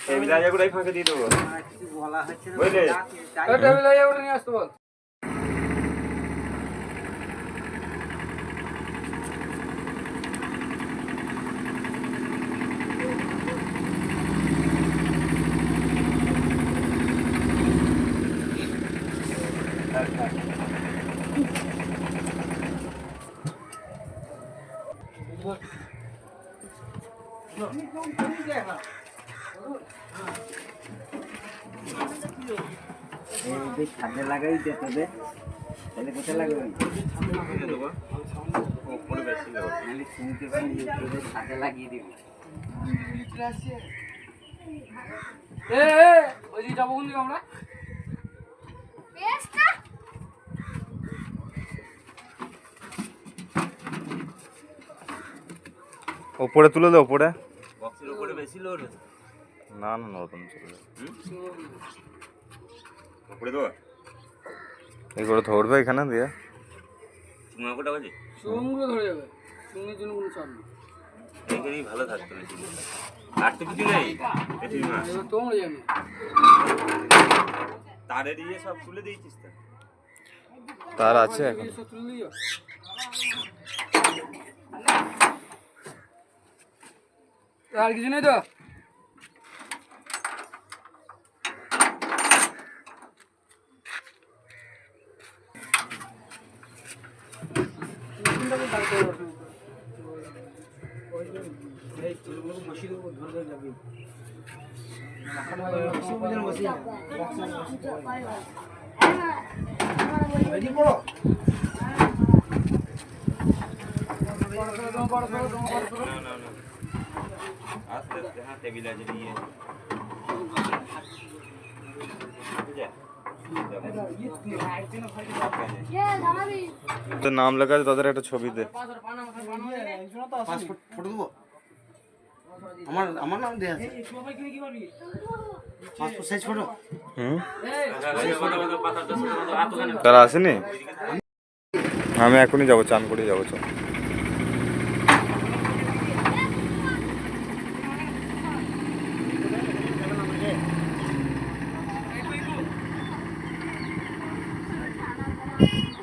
Table আজাগুলোই ফাঁকে দিয়ে দেবো বুঝলে টেবিল আজাগুলো নিয়ে আসতে বল। ছাদে লাগাই দে তবে তাহলে কোথায় লাগাবি ছাদে লাগিয়ে দিবি ওই দিকে যাবো কোন দিকে আমরা? ওপরে তুলে দে ওপরে বক্সের উপরে বেশি লোড না না নতুন চলে উপরে দেবো এই করে ধরবে এখানে দিয়ে চুঙা কোটা বাজে চুমগুলো ধরে যাবে, চুমনির জন্য কোনো চাপ নেই। এইখানেই ভালো থাকতো না আর তো কিছু নেই পৃথিবী মাছ এবার তো মরে যাবে। তারে দিয়ে সব তুলে দিয়েছিস তো তার আছে এখন সব তুলে দিও। আর কিছু নেই তো? আস্তে আস্তে হ্যাঁ টেবিল আছে দিয়ে তোর নাম লেখা আছে তাদের একটা ছবি দে পাসপোর্ট ফটো দেবো আমার আমার নাম দেয়া আছে পাসপোর্ট সাইজ ফটো হুম তারা আসেনি আমি এখনই যাবো চান করে যাবো চল Thank you.